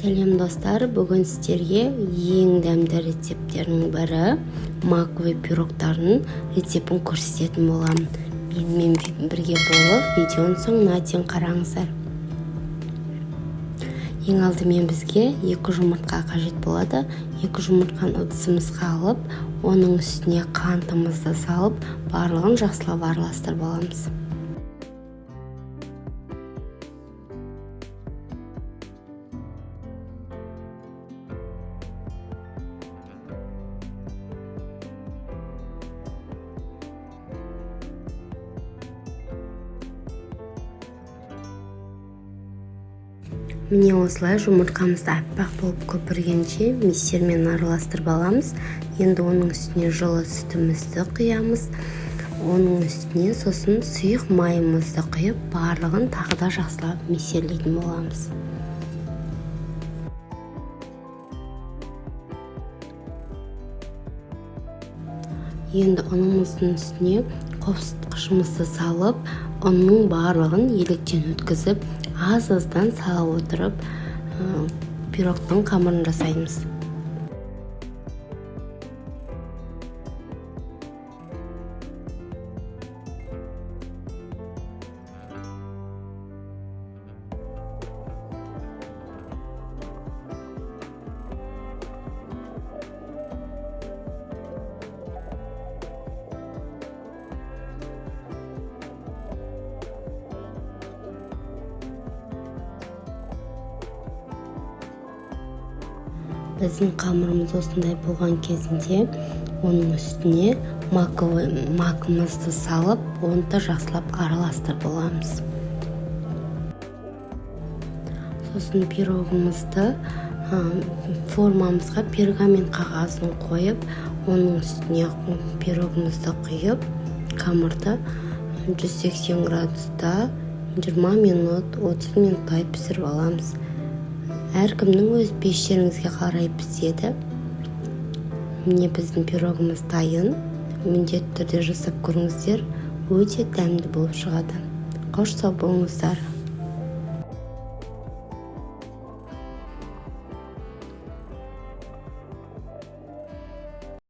Сәлем достар, бүгін сіздерге ең дәмді рецепттерінің бірі маковый пирогтардың рецептін көрсететін боламын. Менімен бірге болып, видеоның соңына дейін қараңыздар. Ең алдымен бізге 2 жұмыртқа қажет болады. 2 жұмыртқаны ыдысымызға алып, оның үстіне қантымызды салып, барлығын жақсылап араластырып аламыз. Міне осылай жұмыртқамызды аппақ болып көпіргенше миксермен араластырып аламыз. Енді оның үстіне жылы сүтімізді құямыз. Оның үстіне сосын сұйық майымызды құйып, барлығын тағы да жақсылап миксерлейтін боламыз. Енді ұнымыздың үстіне қосқышымызды салып, ұнның барлығын електен өткізіп, аз-аздан сала отырып, пирогтың қамырын жасаймыз. Біздің қамырымыз осындай болған кезінде оның үстіне макымызды салып, оны да жақсылап араластырып аламыз. Сосын пирогымызды формамызға пергамент қағазын қойып, оның үстіне пирогымызды құйып, қамырды 180 градуста 20 минут, 30 минуттай пісіріп аламыз. Әркімнің өз пештеріңізге қарай піседі. Міне біздің пирогымыз дайын. Міндетті түрде жасап көріңіздер, өте дәмді болып шығады. Қош сау болыңыздар.